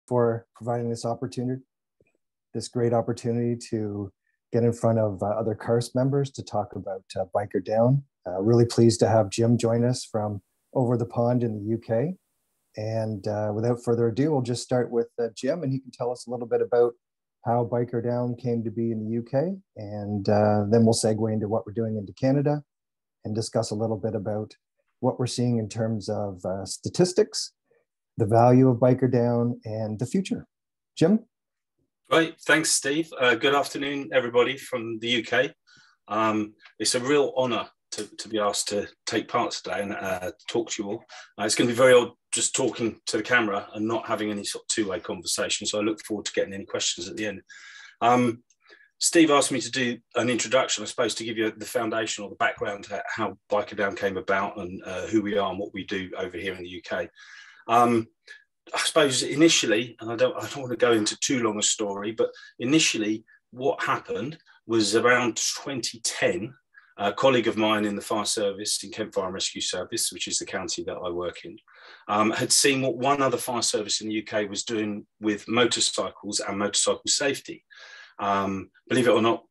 for providing this great opportunity to get in front of other CARS members to talk about Biker Down. Really pleased to have Jim join us from over the pond in the UK. And without further ado, we'll just start with Jim, and he can tell us a little bit about how Biker Down came to be in the UK. And then we'll segue into what we're doing into Canada and discuss a little bit about what we're seeing in terms of statistics, the value of Biker Down, and the future. Jim? Right, thanks, Steve. Good afternoon, everybody from the UK. It's a real honour to be asked to take part today and talk to you all. It's going to be very odd just talking to the camera and not having any sort of two-way conversation, so I look forward to getting any questions at the end. Steve asked me to do an introduction, I suppose, to give you the foundation or the background to how Biker Down came about and who we are and what we do over here in the UK. I suppose initially, and I don't want to go into too long a story, but initially what happened was around 2010, a colleague of mine in the fire service, in Kent Fire and Rescue Service, which is the county that I work in, had seen what one other fire service in the UK was doing with motorcycles and motorcycle safety. Believe it or not,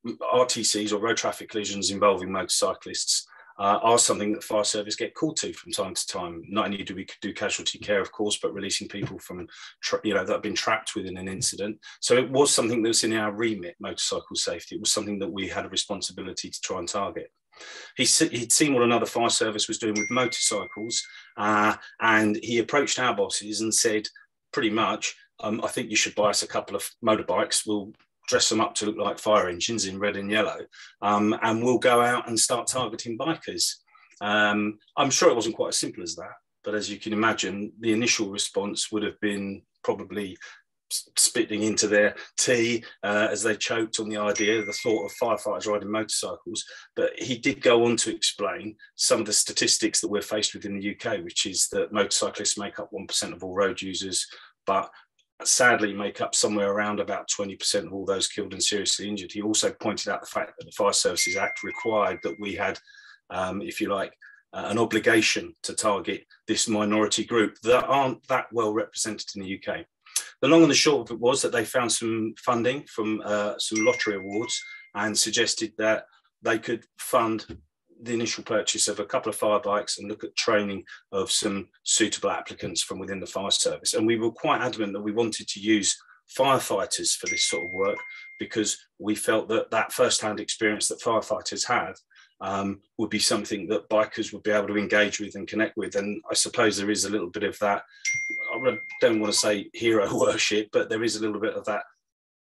RTCs, or road traffic collisions involving motorcyclists, are something that fire service get called to from time to time. Not only do we do casualty care, of course, but releasing people from, that have been trapped within an incident. So it was something that was in our remit, motorcycle safety. It was something that we had a responsibility to try and target. He'd seen what another fire service was doing with motorcycles, and he approached our bosses and said, pretty much, I think you should buy us a couple of motorbikes. We'll dress them up to look like fire engines in red and yellow, and we'll go out and start targeting bikers. I'm sure it wasn't quite as simple as that, but as you can imagine, the initial response would have been probably spitting into their tea as they choked on the idea, the thought of firefighters riding motorcycles. But he did go on to explain some of the statistics that we're faced with in the UK, which is that motorcyclists make up 1% of all road users, but sadly make up somewhere around about 20% of all those killed and seriously injured. He also pointed out the fact that the Fire Services Act required that we had, if you like, an obligation to target this minority group that aren't that well represented in the UK. The long and the short of it was that they found some funding from some lottery awards and suggested that they could fund the initial purchase of a couple of fire bikes and look at training of some suitable applicants from within the fire service. And we were quite adamant that we wanted to use firefighters for this sort of work, because we felt that that first-hand experience that firefighters have would be something that bikers would be able to engage with and connect with. And I suppose there is a little bit of that, I don't want to say hero worship, but there is a little bit of that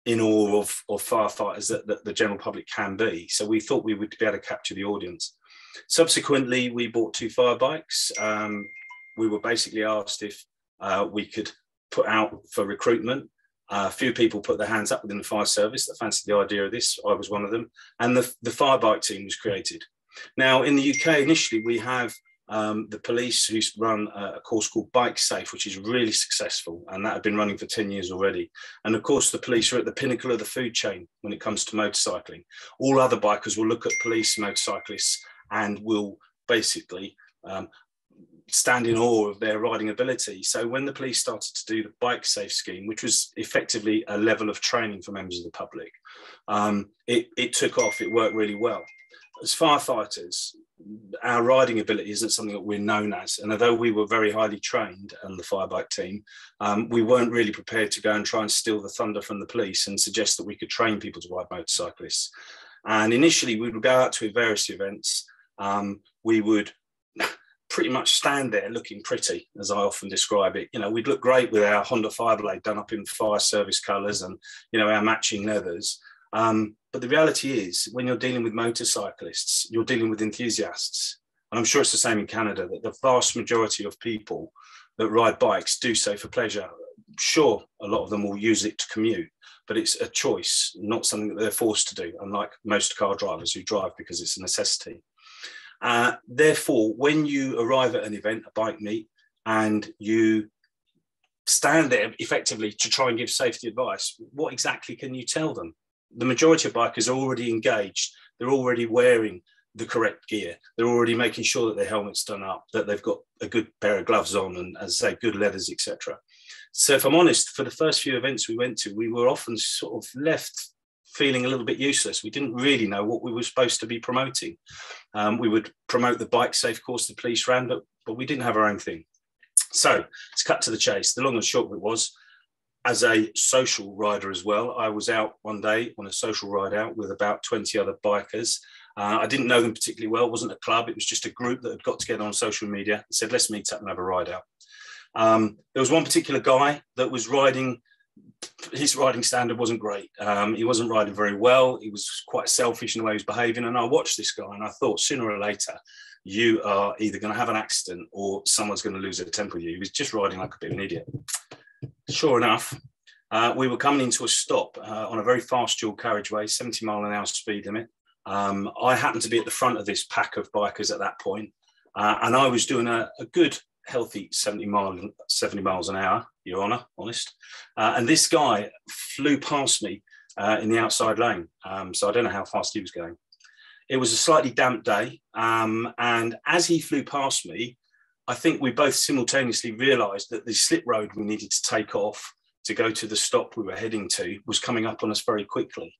in awe of firefighters that the general public can be. So we thought we would be able to capture the audience. Subsequently, we bought 2 fire bikes. We were basically asked if we could put out for recruitment. A few people put their hands up within the fire service that fancied the idea of this. I was one of them. And the fire bike team was created. Now, in the UK, initially, we have the police who run a course called Bike Safe, which is really successful, and that had been running for 10 years already. And of course, the police are at the pinnacle of the food chain when it comes to motorcycling. All other bikers will look at police motorcyclists and will basically stand in awe of their riding ability. So when the police started to do the Bike Safe scheme, which was effectively a level of training for members of the public, it took off. It worked really well. As firefighters, our riding ability isn't something that we're known as. And although we were very highly trained on the fire bike team, we weren't really prepared to go and try and steal the thunder from the police and suggest that we could train people to ride motorcyclists. And initially, we would go out to various events. We would pretty much stand there looking pretty, as I often describe it. You know, we'd look great with our Honda Fireblade done up in fire service colours and, you know, our matching leathers. But the reality is, when you're dealing with motorcyclists, you're dealing with enthusiasts. And I'm sure it's the same in Canada, that the vast majority of people that ride bikes do so for pleasure. Sure, a lot of them will use it to commute, but it's a choice, not something that they're forced to do, unlike most car drivers who drive because it's a necessity. Therefore, when you arrive at an event, a bike meet, and you stand there effectively to try and give safety advice, what exactly can you tell them? The majority of bikers are already engaged. They're already wearing the correct gear. They're already making sure that their helmet's done up, that they've got a good pair of gloves on, and, as I say, good leathers, etc. So if I'm honest, for the first few events we went to, we were often sort of left feeling a little bit useless. We didn't really know what we were supposed to be promoting. We would promote the bike safe course the police ran, but we didn't have our own thing. So let's cut to the chase. The long and short of it was, as a social rider as well, I was out one day on a social ride out with about 20 other bikers. I didn't know them particularly well. It wasn't a club. It was just a group that had got together on social media and said, let's meet up and have a ride out. There was one particular guy that was riding. His riding standard wasn't great. He wasn't riding very well. He was quite selfish in the way he was behaving. And I watched this guy and I thought, sooner or later, you are either going to have an accident or someone's going to lose their temper with you. He was just riding like a bit of an idiot. Sure enough, we were coming into a stop on a very fast dual carriageway, 70-mile-an-hour speed limit. I happened to be at the front of this pack of bikers at that point, and I was doing a good, healthy 70 miles an hour, Your Honour, honest. And this guy flew past me in the outside lane, so I don't know how fast he was going. It was a slightly damp day, and as he flew past me, I think we both simultaneously realised that the slip road we needed to take off to go to the stop we were heading to was coming up on us very quickly.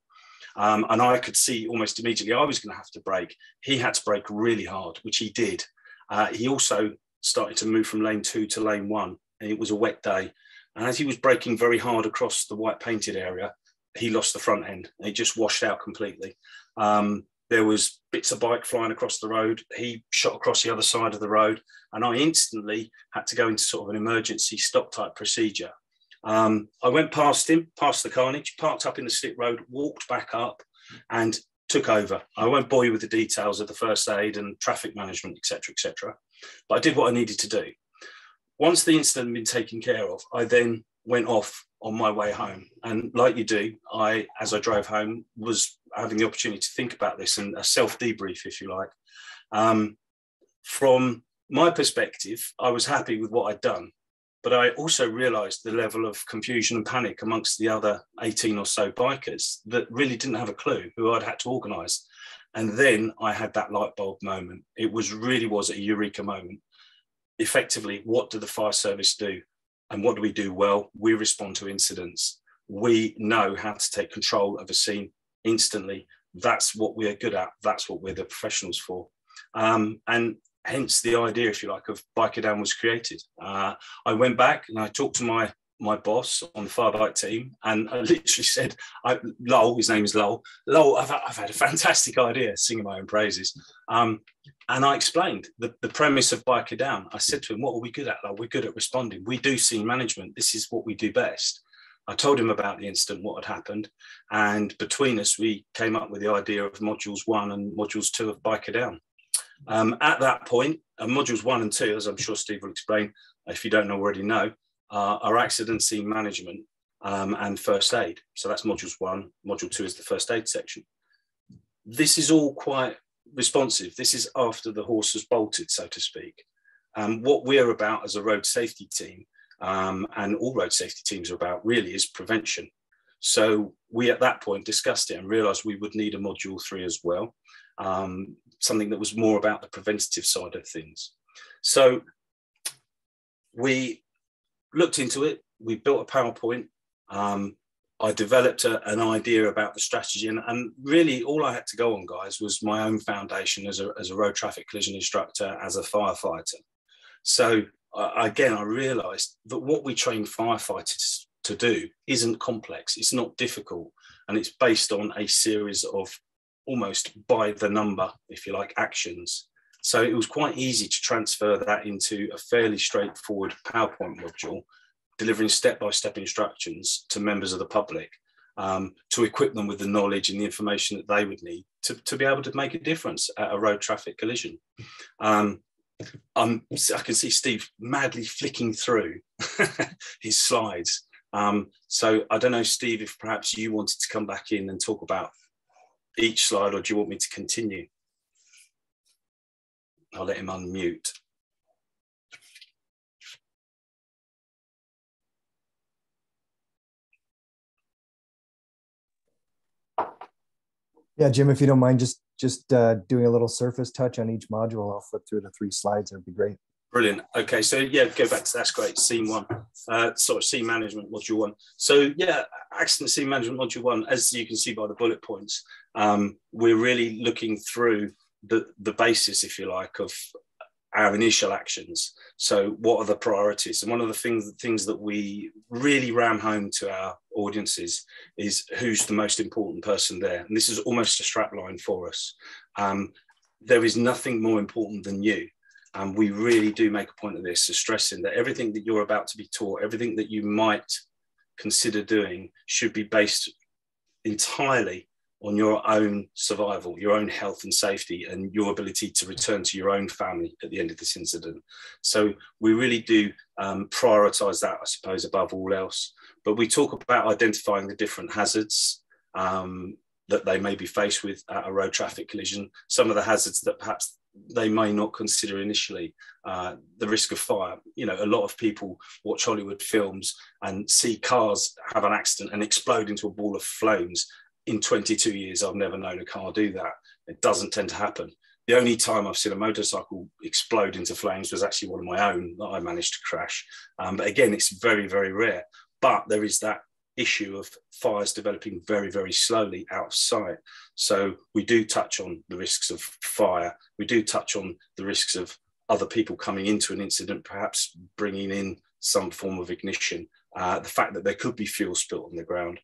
And I could see almost immediately I was going to have to brake. He had to brake really hard, which he did. He also started to move from lane 2 to lane 1, and it was a wet day. And as he was braking very hard across the white painted area, he lost the front end. It just washed out completely. There was bits of bike flying across the road. He shot across the other side of the road, and I instantly had to go into sort of an emergency stop type procedure. I went past him, past the carnage, parked up in the slip road, walked back up and took over. I won't bore you with the details of the first aid and traffic management, etc., but I did what I needed to do. Once the incident had been taken care of, I then went off on my way home. And like you do, as I drove home, was having the opportunity to think about this and a self-debrief, if you like. From my perspective, I was happy with what I'd done, but I also realised the level of confusion and panic amongst the other 18 or so bikers that really didn't have a clue who I'd had to organise. And then I had that light bulb moment. It really was a eureka moment. Effectively, what do the fire service do? And what do we do well? We respond to incidents. We know how to take control of a scene instantly. That's what we're good at. That's what we're the professionals for. And hence the idea, if you like, of Biker Down was created. I went back and I talked to my boss on the fire bike team, and I literally said, Lowell, his name is Lowell, I've had a fantastic idea, singing my own praises. And I explained the premise of Biker Down. I said to him, what are we good at? Like, we're good at responding. We do scene management. This is what we do best. I told him about the incident, what had happened. And between us, we came up with the idea of modules 1 and modules 2 of Biker Down. At that point, modules 1 and 2, as I'm sure Steve will explain, if you don't already know, are accident scene management and first aid. So that's modules 1. Module 2 is the first aid section. This is all quite responsive. This is after the horse has bolted, so to speak. What we're about as a road safety team, and all road safety teams are about, really is prevention. So we at that point discussed it and realised we would need a module 3 as well, something that was more about the preventative side of things. So we looked into it. We built a PowerPoint. I developed an idea about the strategy, and really all I had to go on, guys, was my own foundation as a road traffic collision instructor, as a firefighter. So again, I realised that what we train firefighters to do isn't complex, it's not difficult, and it's based on a series of almost by the number, if you like, actions. So it was quite easy to transfer that into a fairly straightforward PowerPoint module, delivering step-by-step instructions to members of the public, to equip them with the knowledge and the information that they would need to be able to make a difference at a road traffic collision. I can see Steve madly flicking through his slides. So I don't know, Steve, if perhaps you wanted to come back in and talk about each slide, or do you want me to continue? I'll let him unmute. Yeah, Jim, if you don't mind just doing a little surface touch on each module, I'll flip through the 3 slides. That'd be great. Brilliant. Okay, so yeah, go back to that's great. Scene one, sort of scene management module one. So yeah, accident scene management module one, as you can see by the bullet points, we're really looking through the basis, if you like, of our initial actions. So what are the priorities? And one of the things that we really ram home to our audiences is who's the most important person there. And this is almost a strap line for us. There is nothing more important than you. And we really do make a point of this, of stressing that everything that you're about to be taught, everything that you might consider doing should be based entirely on your own survival, your own health and safety, and your ability to return to your own family at the end of this incident. So we really do prioritize that, I suppose, above all else. But we talk about identifying the different hazards that they may be faced with at a road traffic collision, some of the hazards that perhaps they may not consider initially, the risk of fire. You know, a lot of people watch Hollywood films and see cars have an accident and explode into a ball of flames. In 22 years, I've never known a car do that. It doesn't tend to happen. The only time I've seen a motorcycle explode into flames was actually one of my own that I managed to crash. But again, it's very, very rare. But there is that issue of fires developing very, very slowly out of sight. So we do touch on the risks of fire. We do touch on the risks of other people coming into an incident, perhaps bringing in some form of ignition, the fact that there could be fuel spilt on the ground.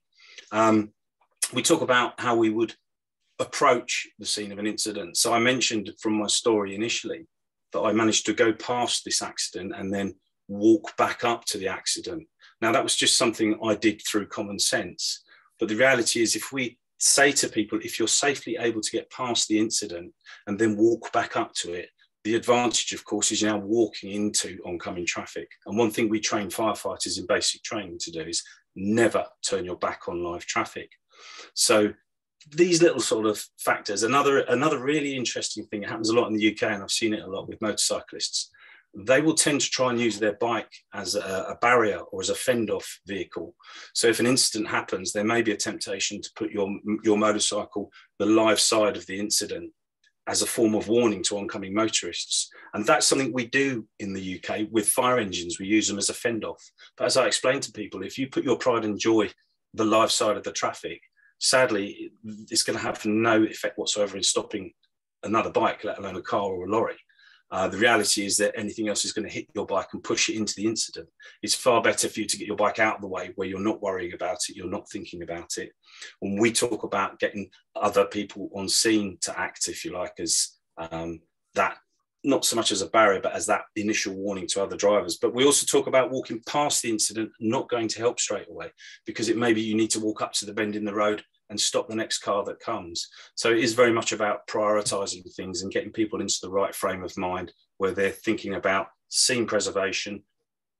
We talk about how we would approach the scene of an incident. So I mentioned from my story initially that I managed to go past this accident and then walk back up to the accident. Now, that was just something I did through common sense. But the reality is, if we say to people, if you're safely able to get past the incident and then walk back up to it, the advantage, of course, is now walking into oncoming traffic. And one thing we train firefighters in basic training to do is never turn your back on live traffic. So these little sort of factors, another really interesting thing that happens a lot in the UK, and I've seen it a lot with motorcyclists, they will tend to try and use their bike as a barrier or as a fend-off vehicle. So if an incident happens, there may be a temptation to put your motorcycle the live side of the incident as a form of warning to oncoming motorists. And that's something we do in the UK with fire engines. We use them as a fend-off. But as I explained to people, if you put your pride and joy the live side of the traffic, sadly, it's going to have no effect whatsoever in stopping another bike, let alone a car or a lorry. The reality is that anything else is going to hit your bike and push it into the incident. It's far better for you to get your bike out of the way where you're not worrying about it, you're not thinking about it. When we talk about getting other people on scene to act, if you like, as that, not so much as a barrier, but as that initial warning to other drivers. But we also talk about walking past the incident, not going to help straight away, because it may be you need to walk up to the bend in the road and stop the next car that comes. So it is very much about prioritizing things and getting people into the right frame of mind where they're thinking about scene preservation.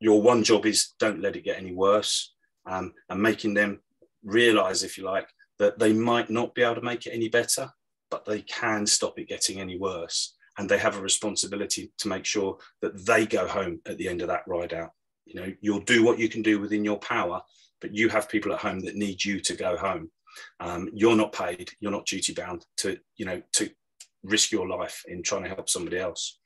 Your one job is don't let it get any worse, and making them realize, if you like, that they might not be able to make it any better, but they can stop it getting any worse. And they have a responsibility to make sure that they go home at the end of that ride out. You know, you'll do what you can do within your power, but you have people at home that need you to go home. You're not paid, you're not duty bound to, you know, to risk your life in trying to help somebody else.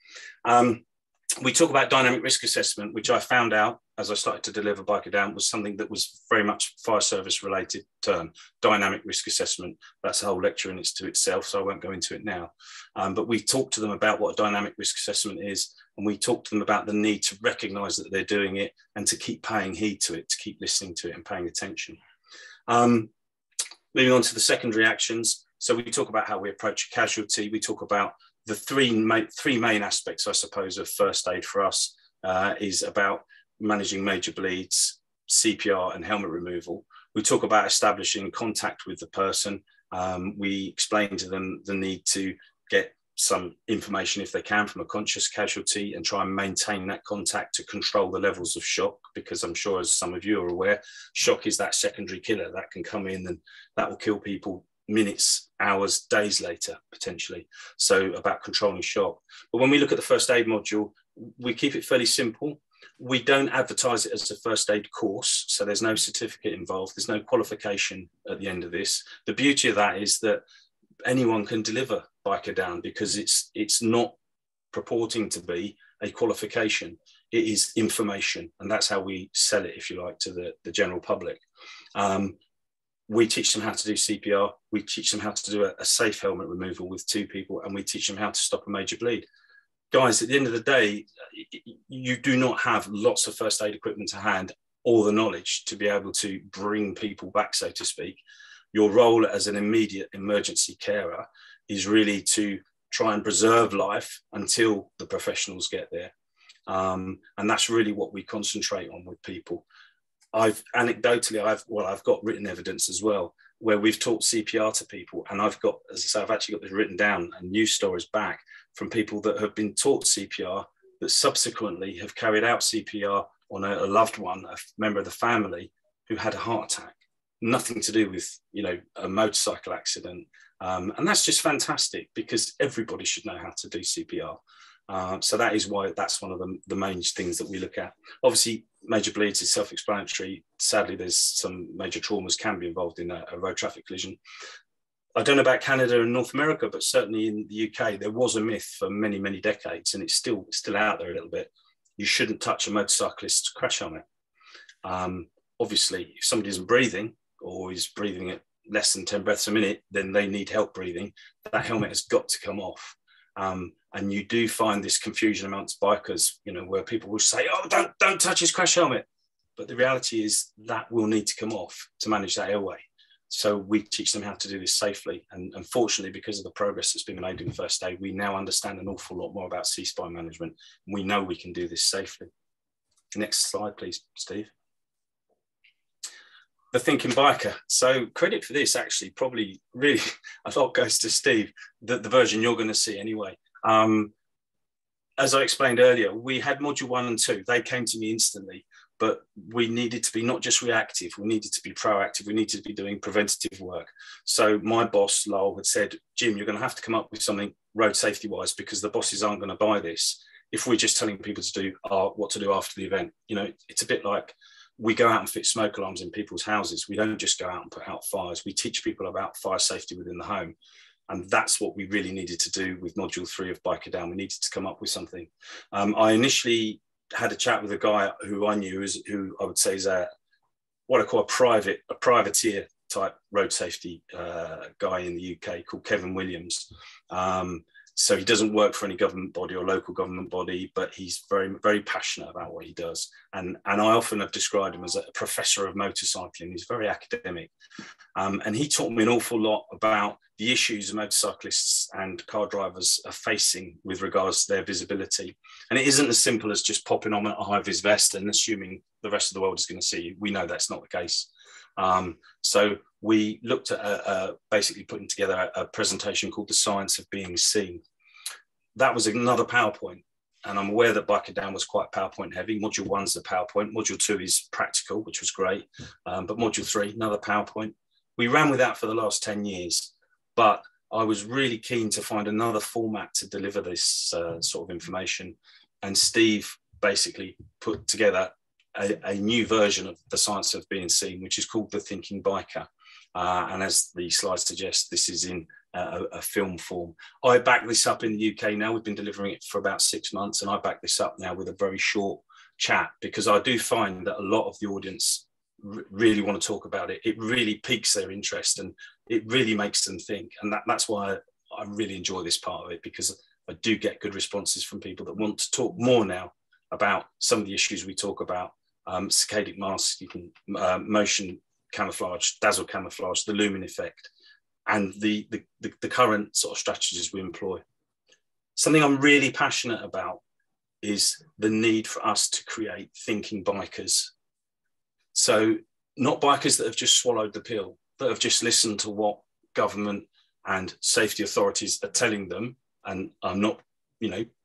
We talk about dynamic risk assessment, which I found out as I started to deliver Biker Down was something that was very much fire service related term. Dynamic risk assessment, that's a whole lecture in itself, so I won't go into it now. But we talked to them about what a dynamic risk assessment is, and we talked to them about the need to recognise that they're doing it and to keep paying heed to it, to keep listening to it and paying attention. Moving on to the secondary actions. So we talk about how we approach a casualty. We talk about the three main aspects, I suppose, of first aid for us is about managing major bleeds, CPR and helmet removal. We talk about establishing contact with the person. We explain to them the need to get some information, if they can, from a conscious casualty and try and maintain that contact to control the levels of shock, because I'm sure, as some of you are aware, shock is that secondary killer that can come in and that will kill people minutes, hours, days later, potentially. So about controlling shock. But when we look at the first aid module, we keep it fairly simple. We don't advertise it as a first aid course, so there's no certificate involved. There's no qualification at the end of this. The beauty of that is that anyone can deliver Biker Down, because it's not purporting to be a qualification. It is information, and that's how we sell it, if you like, to the general public. We teach them how to do CPR. We teach them how to do a safe helmet removal with 2 people, and we teach them how to stop a major bleed. Guys, at the end of the day, you do not have lots of first aid equipment to hand or the knowledge to be able to bring people back, so to speak. Your role as an immediate emergency carer is really to try and preserve life until the professionals get there. And that's really what we concentrate on with people. I've got written evidence as well, where we've taught CPR to people, and I've got, as I say, I've actually got this written down and news stories back from people that have been taught CPR that subsequently have carried out CPR on a loved one, a member of the family who had a heart attack. Nothing to do with, you know, a motorcycle accident. And that's just fantastic, because everybody should know how to do CPR. So that is why that's one of the main things that we look at. Obviously, major bleeds is self-explanatory. Sadly, there's some major traumas can be involved in a road traffic collision. I don't know about Canada and North America, but certainly in the UK, there was a myth for many, many decades, and it's still out there a little bit. You shouldn't touch a motorcyclist's crash helmet. Obviously, if somebody isn't breathing or is breathing at less than 10 breaths a minute, then they need help breathing. That helmet has got to come off. And you do find this confusion amongst bikers, you know, where people will say, oh, don't touch his crash helmet. But the reality is that will need to come off to manage that airway. So we teach them how to do this safely. And unfortunately, because of the progress that's been made in first aid, we now understand an awful lot more about C-spine management. We know we can do this safely. Next slide, please, Steve. The thinking biker. So credit for this, actually, probably really a lot goes to Steve, the version you're going to see anyway. As I explained earlier, we had module 1 and 2. They came to me instantly, but we needed to be not just reactive, we needed to be proactive, we needed to be doing preventative work. So my boss, Lowell, had said, Jim, you're going to have to come up with something road safety wise, because the bosses aren't going to buy this if we're just telling people to do what to do after the event. You know, it's a bit like we go out and fit smoke alarms in people's houses. We don't just go out and put out fires. We teach people about fire safety within the home. And that's what we really needed to do with module 3 of Biker Down. We needed to come up with something. I initially had a chat with a guy who I knew, who I would say is what I call a privateer type road safety guy in the UK called Kevin Williams. So he doesn't work for any government body or local government body, but he's very, very passionate about what he does. And I often have described him as a professor of motorcycling. He's very academic. And he taught me an awful lot about the issues motorcyclists and car drivers are facing with regards to their visibility. And it isn't as simple as just popping on a high-vis vest and assuming the rest of the world is going to see you. We know that's not the case. So we looked at basically putting together a presentation called The Science of Being Seen. That was another PowerPoint. And I'm aware that Biker Down was quite PowerPoint heavy. Module 1's the PowerPoint. Module 2 is practical, which was great. But Module 3, another PowerPoint. We ran with that for the last 10 years. But I was really keen to find another format to deliver this sort of information. And Steve basically put together a new version of The Science of Being Seen, which is called The Thinking Biker. And as the slide suggests, this is in a film form. I back this up in the UK now. We've been delivering it for about 6 months, and I back this up now with a very short chat, because I do find that a lot of the audience really want to talk about it. It really piques their interest and it really makes them think. And that's why I really enjoy this part of it, because I do get good responses from people that want to talk more now about some of the issues we talk about. Saccadic mask, motion camouflage, dazzle camouflage, the lumen effect, and the current sort of strategies we employ. Something I'm really passionate about is the need for us to create thinking bikers. So not bikers that have just swallowed the pill, that have just listened to what government and safety authorities are telling them. And I'm not,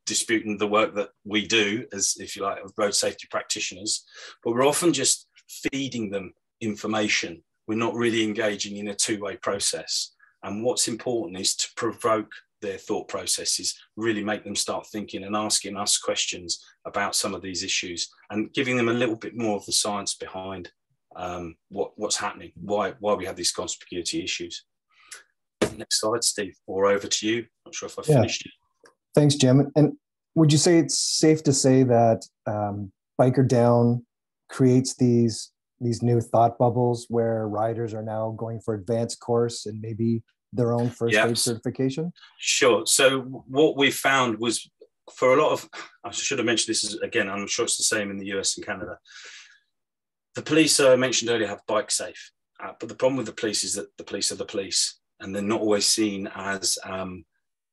disputing the work that we do as, if you like, road safety practitioners, but we're often just feeding them information. We're not really engaging in a two-way process. And what's important is to provoke their thought processes, really make them start thinking and asking us questions about some of these issues and giving them a little bit more of the science behind what's happening, why we have these conspicuity issues. Next slide, Steve, or over to you. Not sure if I finished it. Thanks, Jim. And Would you say it's safe to say that Biker Down creates these new thought bubbles where riders are now going for advanced course and maybe their own first aid certification? Sure. So what we found was, for a lot of, I should have mentioned this again, I'm sure it's the same in the US and Canada. The police, I mentioned earlier, have bike safe. But the problem with the police is that the police are the police, and they're not always seen as,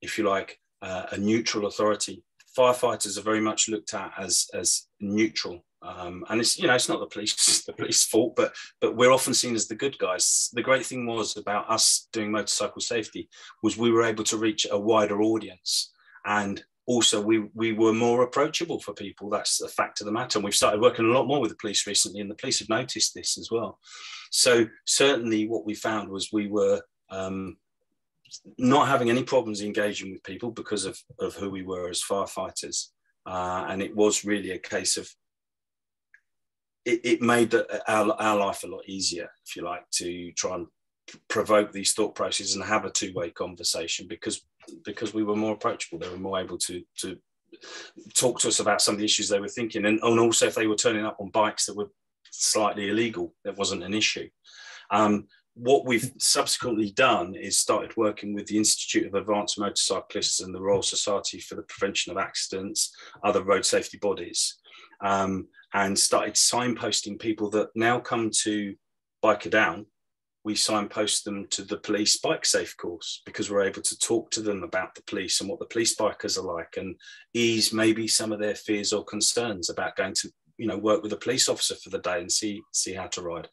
if you like, a neutral authority. Firefighters are very much looked at as neutral. And it's, it's not the police's fault, but we're often seen as the good guys. The great thing was about us doing motorcycle safety was we were able to reach a wider audience, and also we were more approachable for people. That's a fact of the matter. And we've started working a lot more with the police recently, and the police have noticed this as well. So certainly what we found was we were not having any problems engaging with people because of who we were as firefighters. And it was really a case of, it made our life a lot easier, if you like, to try and provoke these thought processes and have a two-way conversation, because we were more approachable. They were more able to talk to us about some of the issues they were thinking. And also, if they were turning up on bikes that were slightly illegal, that wasn't an issue. What we've subsequently done is started working with the Institute of Advanced Motorcyclists and the Royal Society for the Prevention of Accidents, other road safety bodies, and started signposting people that now come to Biker Down. We signpost them to the police bike safe course, because we're able to talk to them about the police and what the police bikers are like, and ease maybe some of their fears or concerns about going to work with a police officer for the day and see how to ride.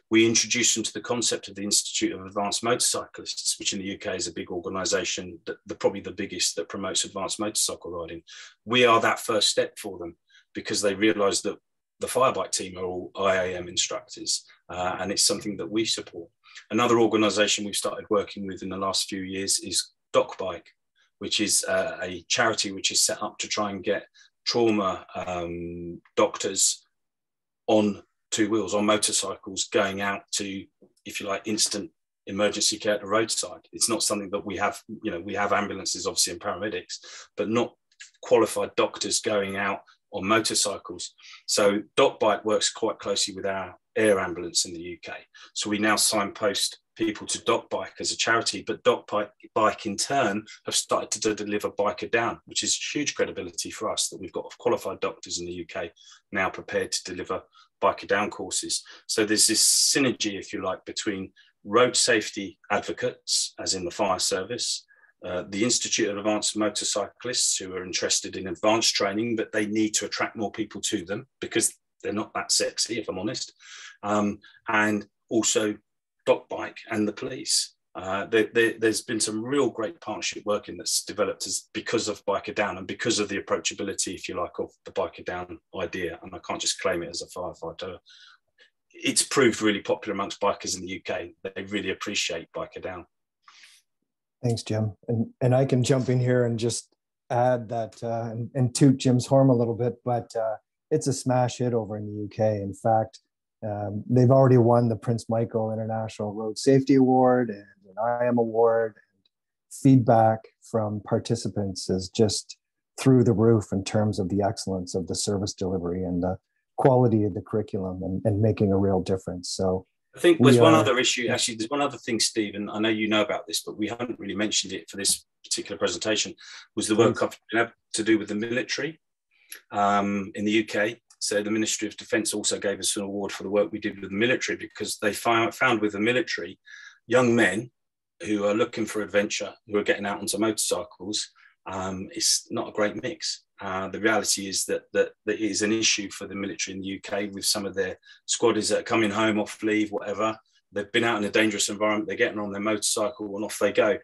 We introduced them to the concept of the Institute of Advanced Motorcyclists, which in the UK is a big organisation, probably the biggest, that promotes advanced motorcycle riding. We are that first step for them, because they realise that the firebike team are all IAM instructors, and it's something that we support. Another organisation we've started working with in the last few years is DocBike, which is a charity which is set up to try and get trauma doctors on two wheels, on motorcycles, going out to, if you like, instant emergency care at the roadside. It's not something that we have, we have ambulances obviously and paramedics, but not qualified doctors going out on motorcycles. So DocBike works quite closely with our air ambulance in the UK. So we now signpost people to DocBike as a charity, but DocBike in turn have started to deliver Biker Down, which is huge credibility for us, that we've got qualified doctors in the UK now prepared to deliver Biker Down courses. So there's this synergy, if you like, between road safety advocates, as in the fire service, the Institute of Advanced Motorcyclists, who are interested in advanced training, but they need to attract more people to them because they're not that sexy, if I'm honest, and also DocBike and the police. There's been some real great partnership working that's developed because of Biker Down and because of the approachability, if you like, of the Biker Down idea. And I can't just claim it as a firefighter. It's proved really popular amongst bikers in the UK. They really appreciate Biker Down. Thanks, Jim. And I can jump in here and just add that and toot Jim's horn a little bit, but it's a smash hit over in the UK. In fact, they've already won the Prince Michael International Road Safety Award and an IAM award. And feedback from participants is just through the roof in terms of the excellence of the service delivery and the quality of the curriculum and making a real difference. So I think there's one other issue. Actually, there's one other thing, Steve, and I know you know about this, but we haven't really mentioned it for this particular presentation, was the work I've been able to do with the military in the UK. So the Ministry of Defence also gave us an award for the work we did with the military, because they found with the military young men who are looking for adventure, who are getting out onto motorcycles. It's not a great mix. The reality is that it is an issue for the military in the UK with some of their squaddies that are coming home off leave, whatever. They've been out in a dangerous environment. They're getting on their motorcycle and off they go.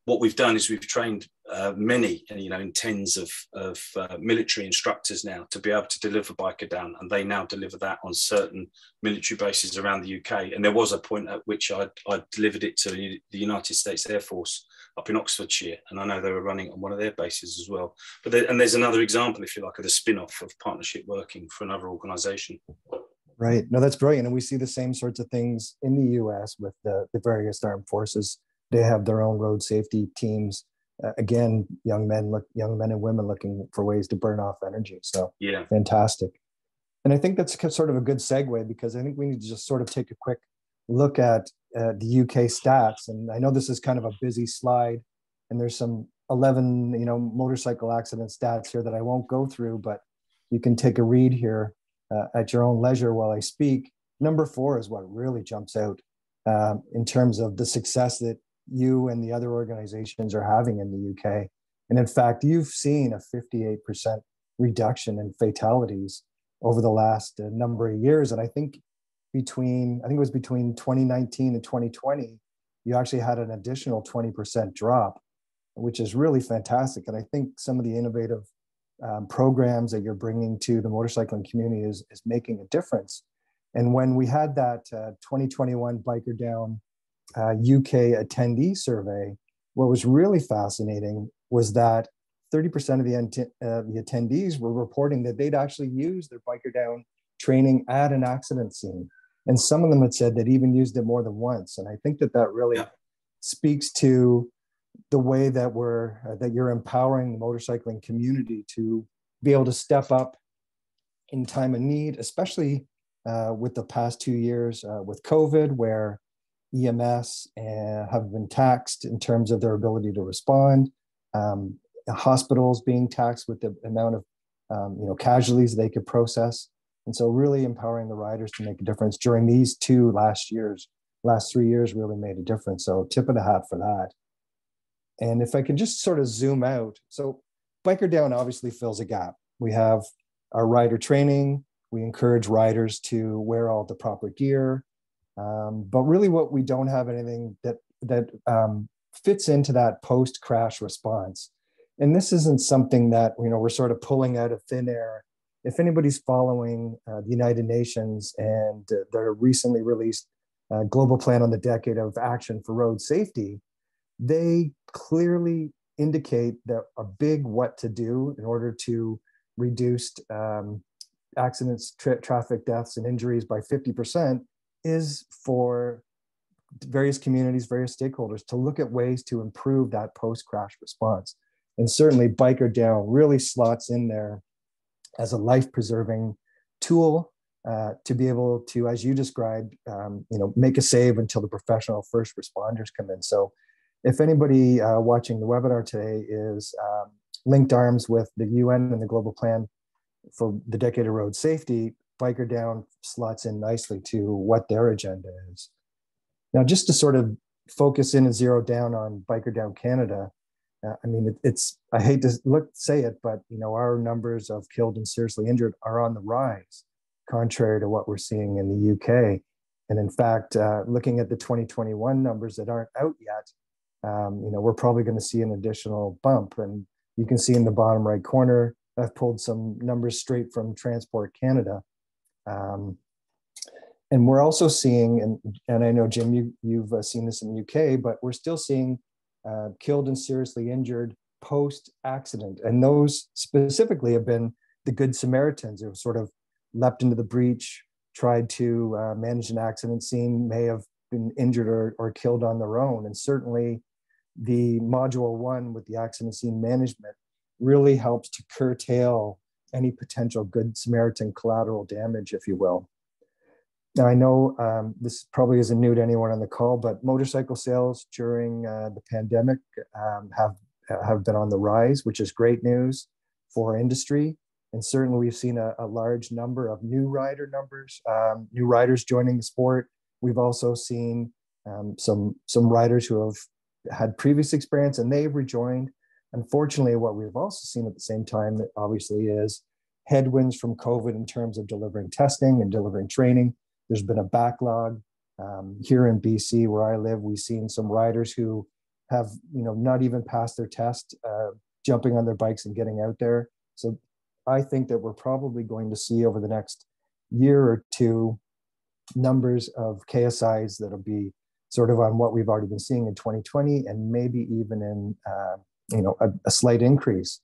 What we've done is we've trained many, in tens of military instructors now to be able to deliver Biker Down, and they now deliver that on certain military bases around the UK. And there was a point at which I delivered it to the United States Air Force up in Oxfordshire, and I know they were running it on one of their bases as well. But there's another example, if you like, of the spin-off of partnership working for another organisation. Right. No, that's brilliant. And we see the same sorts of things in the US with the various armed forces. They have their own road safety teams again, young men and women looking for ways to burn off energy. So Yeah. fantastic. And I think that's sort of a good segue, because I think we need to just sort of take a quick look at the UK stats. And I know this is kind of a busy slide, and there's some 11, motorcycle accident stats here that I won't go through, but you can take a read here at your own leisure while I speak. Number 4 is what really jumps out in terms of the success that you and the other organizations are having in the UK. And in fact, you've seen a 58% reduction in fatalities over the last number of years. And I think it was between 2019 and 2020, you actually had an additional 20% drop, which is really fantastic. And I think some of the innovative programs that you're bringing to the motorcycling community is making a difference. And when we had that 2021 Biker Down UK attendee survey, what was really fascinating was that 30% of the attendees were reporting that they'd actually used their Biker Down training at an accident scene. And some of them had said they'd even used it more than once. And I think that really speaks to the way that you're empowering the motorcycling community to be able to step up in time of need, especially with the past 2 years with COVID, where EMS have been taxed in terms of their ability to respond. Hospitals being taxed with the amount of casualties they could process. And so really empowering the riders to make a difference during these last 3 years really made a difference. So tip of the hat for that. And if I can just sort of zoom out. So Biker Down obviously fills a gap. We have our rider training. We encourage riders to wear all the proper gear. But really what we don't have anything that fits into that post-crash response. And this isn't something that, we're sort of pulling out of thin air. If anybody's following the United Nations and their recently released Global Plan on the Decade of Action for Road Safety, they clearly indicate that a big what to do in order to reduce accidents, traffic deaths, and injuries by 50% is for various communities, various stakeholders to look at ways to improve that post-crash response. And certainly Biker Down really slots in there as a life-preserving tool to be able to, as you described, make a save until the professional first responders come in. So if anybody watching the webinar today is linked arms with the UN and the Global Plan for the Decade of Road Safety, Biker Down slots in nicely to what their agenda is. Now, just to sort of focus in and zero down on Biker Down Canada, I hate to say it, but our numbers of killed and seriously injured are on the rise, contrary to what we're seeing in the UK. And in fact, looking at the 2021 numbers that aren't out yet, we're probably going to see an additional bump. And you can see in the bottom right corner, I've pulled some numbers straight from Transport Canada. And we're also seeing, and I know, Jim, you've seen this in the UK, but we're still seeing killed and seriously injured post-accident. And those specifically have been the Good Samaritans who have sort of leapt into the breach, tried to manage an accident scene, may have been injured or killed on their own. And certainly the Module 1 with the accident scene management really helps to curtail any potential Good Samaritan collateral damage, if you will. Now, I know this probably isn't new to anyone on the call, but motorcycle sales during the pandemic have been on the rise, which is great news for our industry. And certainly we've seen a large number of new riders joining the sport. We've also seen some riders who have had previous experience and they've rejoined. Unfortunately, what we've also seen at the same time, that obviously, is headwinds from COVID in terms of delivering testing and delivering training. There's been a backlog here in BC where I live. We've seen some riders who have, not even passed their test, jumping on their bikes and getting out there. So I think that we're probably going to see over the next year or two numbers of KSIs that'll be sort of on what we've already been seeing in 2020 and maybe even in a slight increase.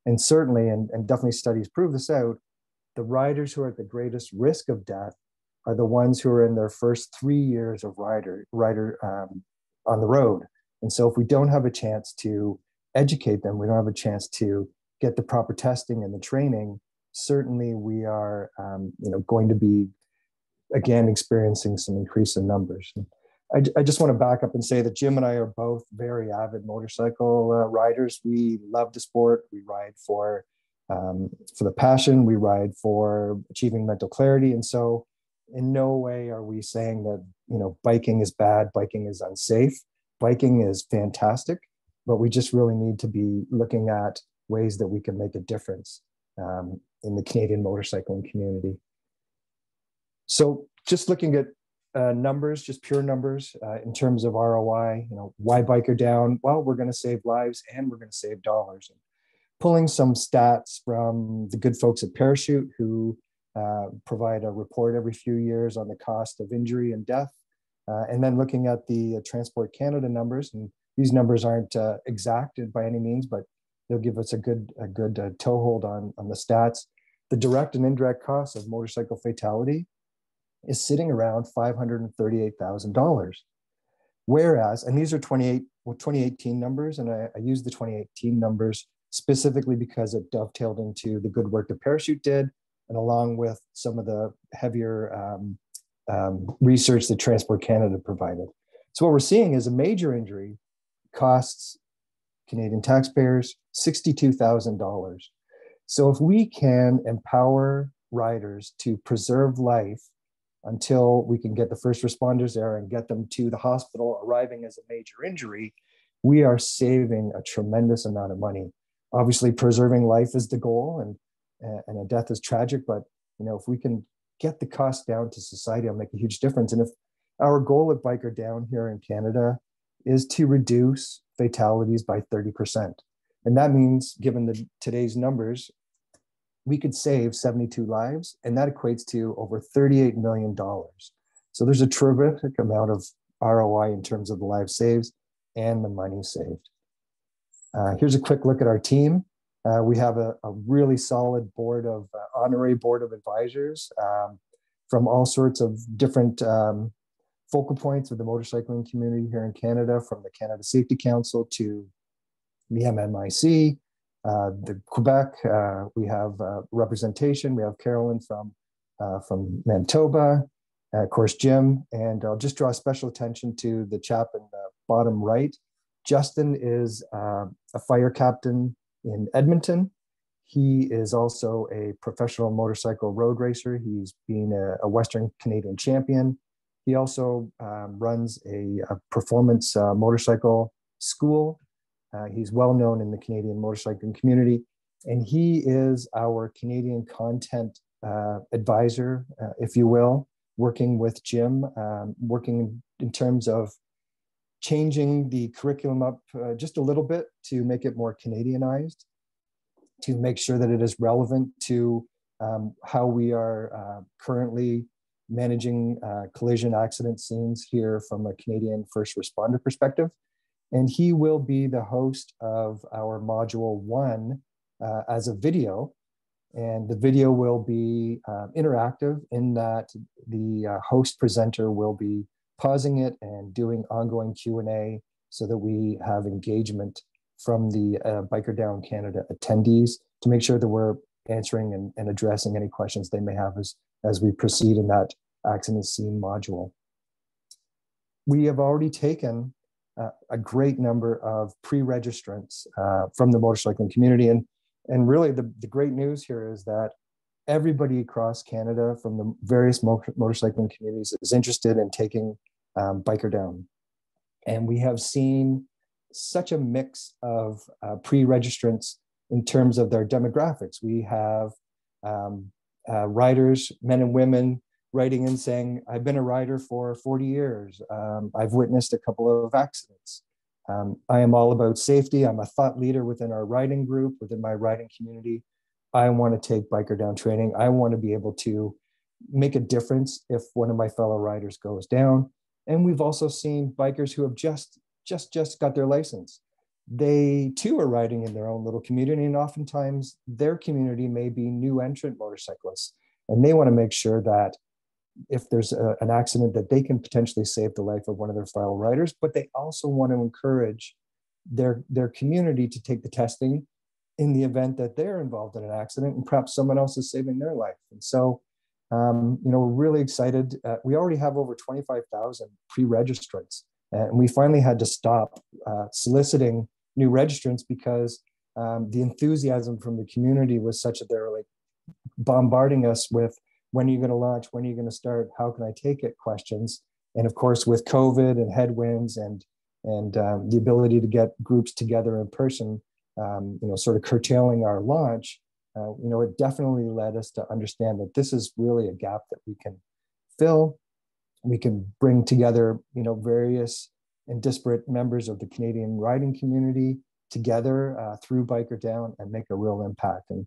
And certainly, and definitely studies prove this out, the riders who are at the greatest risk of death are the ones who are in their first 3 years of rider on the road. And so if we don't have a chance to educate them, we don't have a chance to get the proper testing and the training, certainly we are going to be, again, experiencing some increase in numbers. I just want to back up and say that Jim and I are both very avid motorcycle riders. We love the sport. We ride for the passion. We ride for achieving mental clarity. And so in no way are we saying that, biking is bad, biking is unsafe. Biking is fantastic, but we just really need to be looking at ways that we can make a difference in the Canadian motorcycling community. So just looking at numbers, just pure numbers in terms of ROI, why biker down? Well, we're going to save lives and we're going to save dollars. And pulling some stats from the good folks at Parachute, who provide a report every few years on the cost of injury and death. And then looking at the Transport Canada numbers, and these numbers aren't exact by any means, but they'll give us a good toehold on the stats. The direct and indirect costs of motorcycle fatality is sitting around $538,000. Whereas, and these are 2018 numbers, and I use the 2018 numbers specifically because it dovetailed into the good work that Parachute did, and along with some of the heavier research that Transport Canada provided. So what we're seeing is a major injury costs Canadian taxpayers $62,000. So if we can empower riders to preserve life until we can get the first responders there and get them to the hospital arriving as a major injury, we are saving a tremendous amount of money. Obviously, preserving life is the goal, and a death is tragic, but if we can get the cost down to society, it'll make a huge difference. And if our goal at Biker Down here in Canada is to reduce fatalities by 30%, and that means, given today's numbers, we could save 72 lives, and that equates to over $38 million. So there's a terrific amount of ROI in terms of the lives saved and the money saved. Here's a quick look at our team. We have a really solid honorary board of advisors from all sorts of different focal points of the motorcycling community here in Canada, from the Canada Safety Council to the MMIC, the Quebec. We have representation. We have Carolyn from Manitoba, of course, Jim, and I'll just draw special attention to the chap in the bottom right. Justin is a fire captain in Edmonton. He is also a professional motorcycle road racer. He's been a Western Canadian champion. He also runs a performance motorcycle school. He's well known in the Canadian motorcycling community, and he is our Canadian content advisor, if you will, working with Jim, working in terms of changing the curriculum up just a little bit to make it more Canadianized, to make sure that it is relevant to how we are currently managing collision accident scenes here from a Canadian first responder perspective. And he will be the host of our Module 1 as a video. And the video will be interactive in that the host presenter will be pausing it and doing ongoing Q&A so that we have engagement from the Biker Down Canada attendees to make sure that we're answering and addressing any questions they may have as we proceed in that accident scene module. We have already taken a great number of pre-registrants from the motorcycling community. And really the great news here is that everybody across Canada from the various motorcycling communities is interested in taking Biker Down. And we have seen such a mix of pre-registrants in terms of their demographics. We have riders, men and women, writing in saying, I've been a rider for 40 years. I've witnessed a couple of accidents. I am all about safety. I'm a thought leader within our riding group, within my riding community. I want to take Biker Down training. I want to be able to make a difference if one of my fellow riders goes down. And we've also seen bikers who have just got their license. They too are riding in their own little community, and oftentimes their community may be new entrant motorcyclists. And they want to make sure that if there's an accident, that they can potentially save the life of one of their fellow riders, but they also want to encourage their community to take the testing in the event that they're involved in an accident and perhaps someone else is saving their life. And so, we're really excited. We already have over 25,000 pre-registrants, and we finally had to stop soliciting new registrants because the enthusiasm from the community was such that they're like bombarding us with, when are you going to launch? When are you going to start? How can I take it? Questions. And of course, with COVID and headwinds and the ability to get groups together in person, sort of curtailing our launch, it definitely led us to understand that this is really a gap that we can fill. We can bring together, various and disparate members of the Canadian riding community together through Biker Down and make a real impact. And,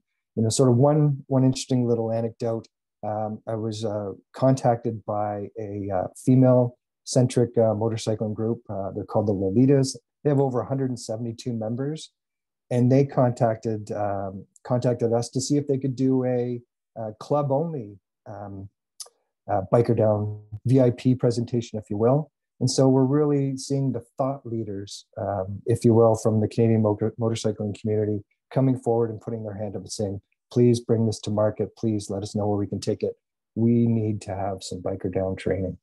sort of one interesting little anecdote, I was contacted by a female-centric motorcycling group. They're called the Lolitas. They have over 172 members. And they contacted us to see if they could do a club-only Biker Down VIP presentation, if you will. And so we're really seeing the thought leaders, if you will, from the Canadian motorcycling community coming forward and putting their hand up and saying, please bring this to market. Please let us know where we can take it. We need to have some Biker Down training.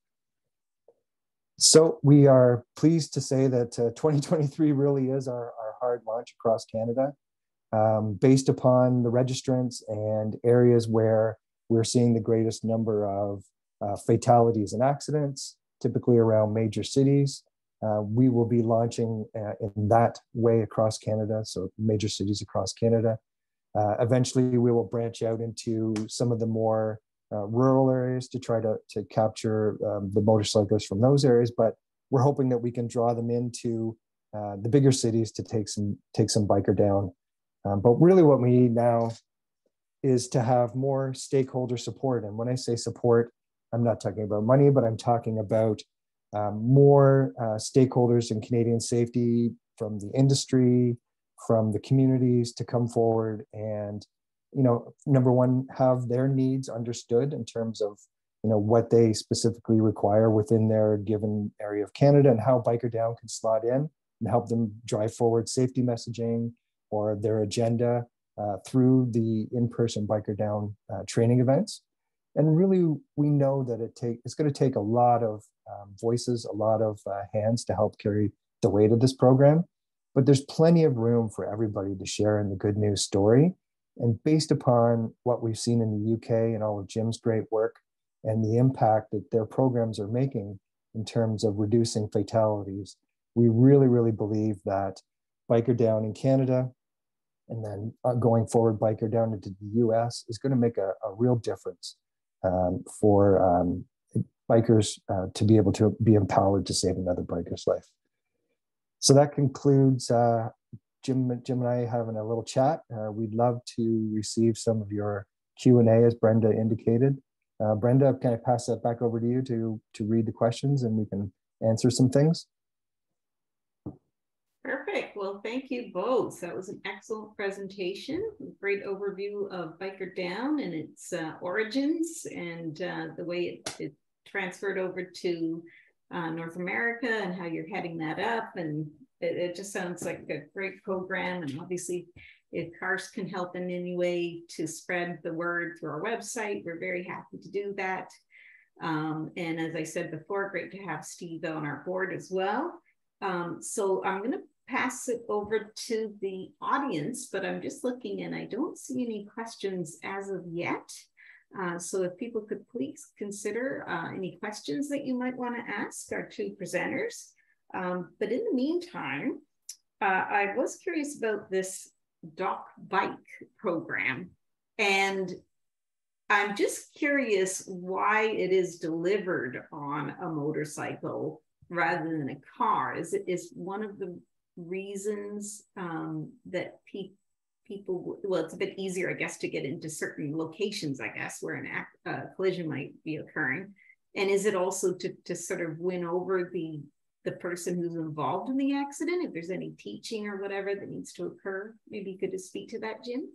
So we are pleased to say that 2023 really is our hard launch across Canada, based upon the registrants and areas where we're seeing the greatest number of fatalities and accidents, typically around major cities. We will be launching in that way across Canada, so major cities across Canada. Eventually, we will branch out into some of the more rural areas to try to capture the motorcyclists from those areas, but we're hoping that we can draw them into the bigger cities to take some Biker Down. But really what we need now is to have more stakeholder support. And when I say support, I'm not talking about money, but I'm talking about more stakeholders in Canadian safety from the industry, from the communities to come forward and, number one, have their needs understood in terms of, what they specifically require within their given area of Canada and how Biker Down can slot in and help them drive forward safety messaging or their agenda through the in-person Biker Down training events. And really, we know that it's going to take a lot of voices, a lot of hands to help carry the weight of this program. But there's plenty of room for everybody to share in the good news story. And based upon what we've seen in the UK and all of Jim's great work and the impact that their programs are making in terms of reducing fatalities, we really, really believe that Biker Down in Canada and then going forward, Biker Down into the US is going to make a real difference for bikers to be able to be empowered to save another biker's life. So that concludes Jim and I having a little chat. We'd love to receive some of your Q&A, as Brenda indicated. Brenda, can I pass that back over to you to read the questions and we can answer some things? Perfect. Well, thank you both. That was an excellent presentation. Great overview of Biker Down and its origins and the way it transferred over to North America and how you're heading that up. And it just sounds like a great program. And obviously, if CARS can help in any way to spread the word through our website, we're very happy to do that. And as I said before, great to have Steve on our board as well. So I'm going to pass it over to the audience, but I'm just looking and I don't see any questions as of yet. So if people could please consider any questions that you might want to ask our two presenters. But in the meantime, I was curious about this Doc Bike program. And I'm just curious why it is delivered on a motorcycle rather than a car. Is one of the reasons that people, well, it's a bit easier, I guess, to get into certain locations, I guess, where a collision might be occurring. And is it also to sort of win over the person who's involved in the accident, if there's any teaching or whatever that needs to occur? Maybe you could just speak to that, Jim?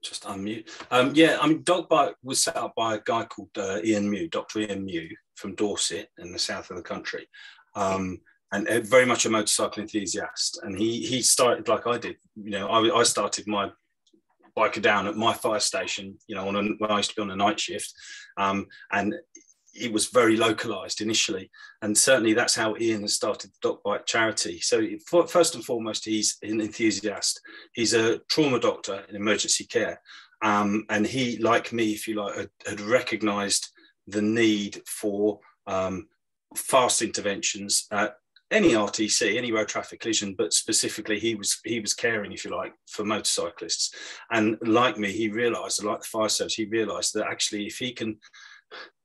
Just unmute. Yeah, I mean, Dog Bike was set up by a guy called Ian Mew, Dr. Ian Mew from Dorset in the south of the country. and very much a motorcycle enthusiast. And he started like I did. You know, I started my biker down at my fire station, you know, when I used to be on a night shift, and it was very localized initially, and certainly that's how Ian has started the Doc Bike charity. So first and foremost, he's an enthusiast. He's a trauma doctor in emergency care, and he, like me, if you like, had recognized the need for fast interventions at any RTC, any road traffic collision, but specifically he was caring, if you like, for motorcyclists. And like me, he realized, like the fire service, he realized that actually if he can,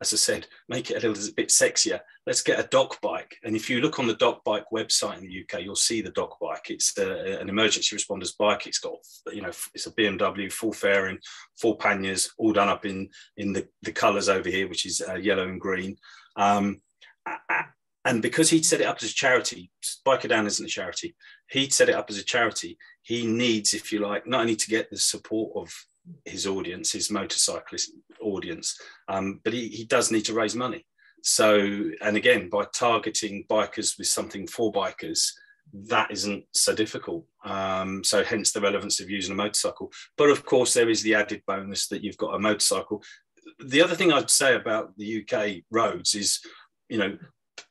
as I said, make it a little bit sexier, let's get a doc bike. And if you look on the doc bike website in the UK, you'll see the doc bike. It's an emergency responders bike. It's got, you know, it's a BMW, full fairing, 4 panniers, all done up in the colours over here, which is yellow and green. And because he'd set it up as a charity, Biker Down isn't a charity, he'd set it up as a charity. He needs, if you like, not only to get the support of his audience, his motorcyclist audience, but he does need to raise money. So, and again, by targeting bikers with something for bikers, that isn't so difficult. So hence the relevance of using a motorcycle. But of course, there is the added bonus that you've got a motorcycle. The other thing I'd say about the UK roads is, you know,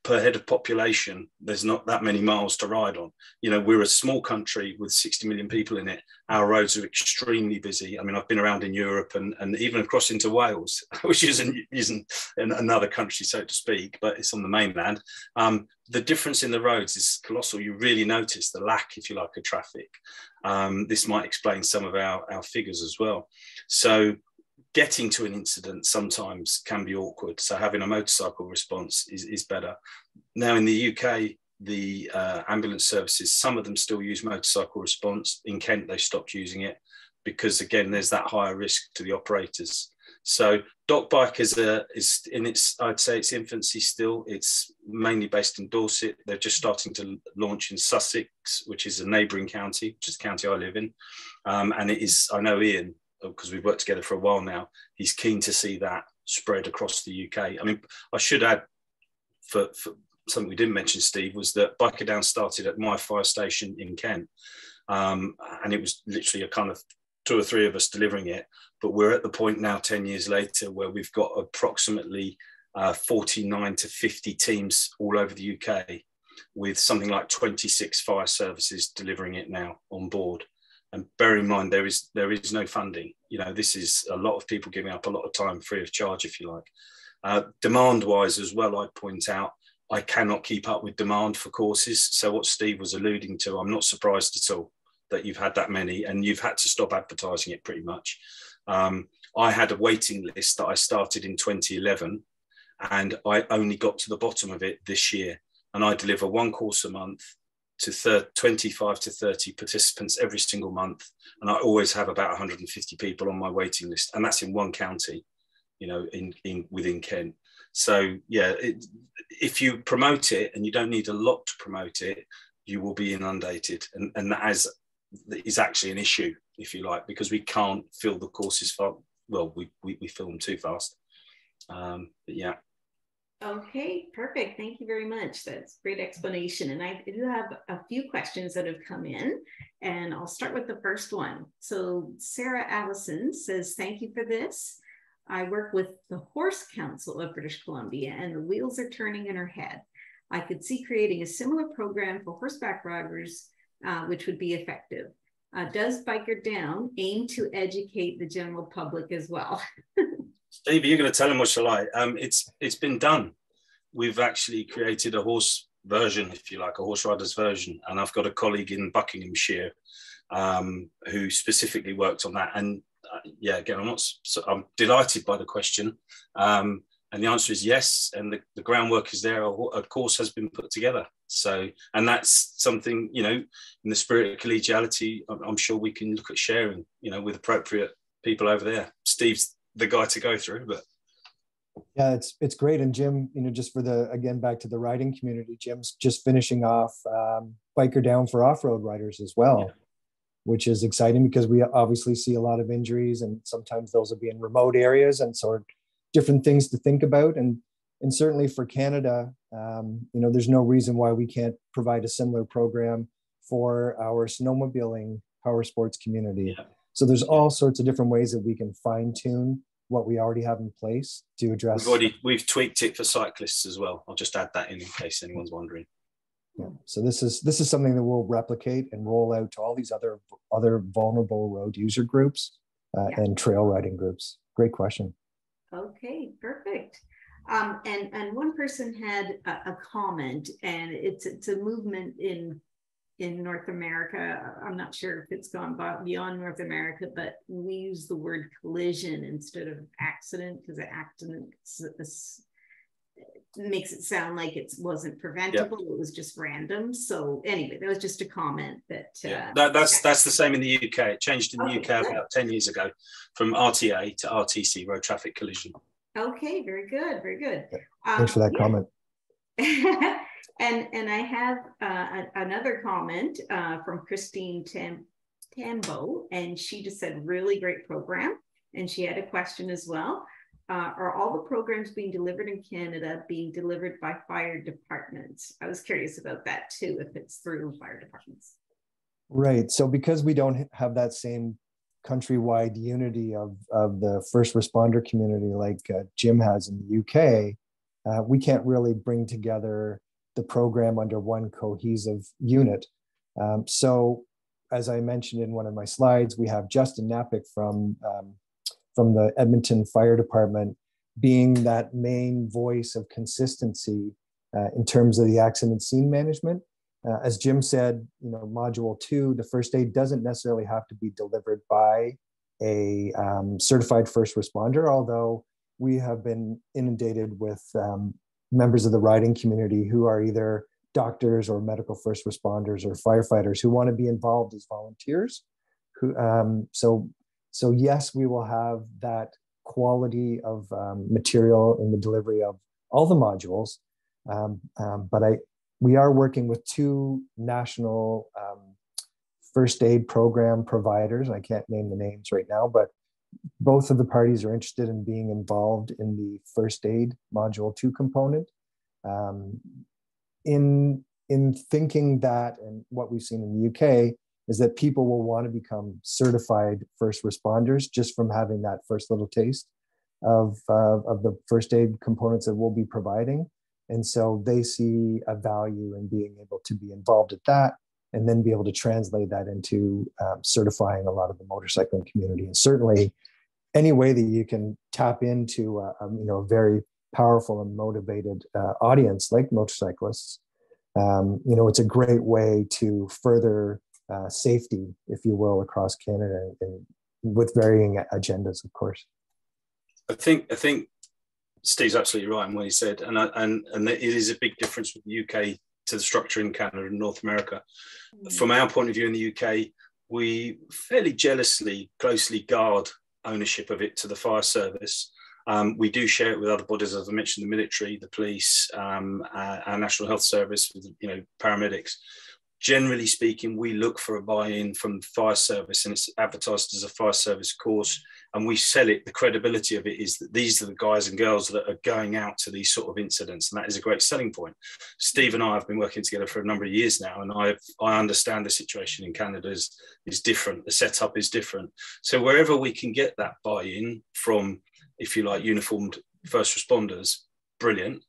per head of population, there's not that many miles to ride on. You know, we're a small country with 60 million people in it. Our roads are extremely busy. I mean, I've been around in Europe and even across into Wales, which isn't in another country, so to speak, but it's on the mainland. The difference in the roads is colossal. You really notice the lack, if you like, of traffic. This might explain some of our figures as well. So getting to an incident sometimes can be awkward. So having a motorcycle response is better. Now in the UK, the ambulance services, some of them still use motorcycle response. In Kent, they stopped using it because, again, there's that higher risk to the operators. So Doc Bike is in its, I'd say, its infancy still. It's mainly based in Dorset. They're just starting to launch in Sussex, which is a neighbouring county, which is the county I live in. And it is, I know Ian, because we've worked together for a while now, he's keen to see that spread across the UK. I mean, I should add, for something we didn't mention, Steve, was that Biker Down started at my fire station in Kent. And it was literally a kind of 2 or 3 of us delivering it. But we're at the point now, 10 years later, where we've got approximately 49 to 50 teams all over the UK, with something like 26 fire services delivering it now on board. And bear in mind, there is no funding. You know, this is a lot of people giving up a lot of time free of charge, if you like. Demand-wise as well, I'd point out, I cannot keep up with demand for courses. So what Steve was alluding to, I'm not surprised at all that you've had that many and you've had to stop advertising it pretty much. I had a waiting list that I started in 2011 and I only got to the bottom of it this year. And I deliver 1 course a month to 25 to 30 participants every single month. And I always have about 150 people on my waiting list. And that's in 1 county, you know, within Kent. So yeah, if you promote it and you don't need a lot to promote it, you will be inundated. And that is actually an issue, if you like, because we can't fill the courses fast. Well, we fill them too fast. But yeah. Okay, perfect. Thank you very much. That's great explanation. And I do have a few questions that have come in, and I'll start with the first one. So Sarah Allison says, thank you for this. I work with the Horse Council of British Columbia, and the wheels are turning in her head. I could see creating a similar program for horseback riders, which would be effective. Does Biker Down aim to educate the general public as well? Steve, you're going to tell them what shall I? It's been done. We've actually created a horse version, if you like, a horse rider's version. And I've got a colleague in Buckinghamshire who specifically worked on that. And yeah, again, I'm delighted by the question. And the answer is yes. And the groundwork is there. A course has been put together. So, and that's something, you know, in the spirit of collegiality, I'm sure we can look at sharing, you know, with appropriate people over there. Steve's the guy to go through, but yeah, it's great. And Jim, you know, just for again back to the riding community, Jim's just finishing off Biker Down for off-road riders as well, yeah, which is exciting because we obviously see a lot of injuries, and sometimes those will be in remote areas, and sort of different things to think about. And And certainly for Canada, there's no reason why we can't provide a similar program for our snowmobiling power sports community. Yeah. So there's all sorts of different ways that we can fine tune what we already have in place to address. We've tweaked it for cyclists as well. I'll just add that in case anyone's wondering. Yeah. So this is something that we'll replicate and roll out to all these other vulnerable road user groups and trail riding groups. Great question. Okay, perfect. And one person had a comment, and it's a movement in North America. I'm not sure if it's gone beyond North America, but we use the word collision instead of accident, because accident makes it sound like it wasn't preventable. It was just random. So anyway, that was just a comment that that's the same in the UK. It changed in the UK about 10 years ago from RTA to RTC, road traffic collision. Okay, very good, very good. Thanks for that comment. And I have another comment from Christine Tambo, and she just said, really great program. And she had a question as well. Are all the programs being delivered in Canada being delivered by fire departments? I was curious about that too, if it's through fire departments. Right. So because we don't have that same countrywide unity of the first responder community like Jim has in the UK, we can't really bring together the program under one cohesive unit. So as I mentioned in one of my slides, we have Justin Napick from the Edmonton Fire Department being that main voice of consistency in terms of the accident scene management. As Jim said, module 2, the first aid doesn't necessarily have to be delivered by a certified first responder, although we have been inundated with members of the riding community who are either doctors or medical first responders or firefighters who want to be involved as volunteers. So yes, we will have that quality of material in the delivery of all the modules, but we are working with 2 national first aid program providers. I can't name the names right now, but both of the parties are interested in being involved in the first aid module 2 component. In thinking that, and what we've seen in the UK, is that people will want to become certified first responders just from having that first little taste of the first aid components that we'll be providing. And so they see a value in being able to be involved at that, and then be able to translate that into certifying a lot of the motorcycling community. And certainly any way that you can tap into a very powerful and motivated audience like motorcyclists, it's a great way to further safety, if you will, across Canada, and with varying agendas, of course. I think Steve's absolutely right in what he said, and it is a big difference with the UK to the structure in Canada and North America. From our point of view in the UK, we fairly jealously, closely guard ownership of it to the fire service. We do share it with other bodies, as I mentioned, the military, the police, our National Health Service, with paramedics. Generally speaking, we look for a buy-in from the fire service, and it's advertised as a fire service course, and we sell it. The credibility of it is that these are the guys and girls that are going out to these sort of incidents, and that is a great selling point. Steve and I have been working together for a number of years now, and I understand the situation in Canada is different. The setup is different. So wherever we can get that buy-in from, if you like, uniformed first responders, brilliant.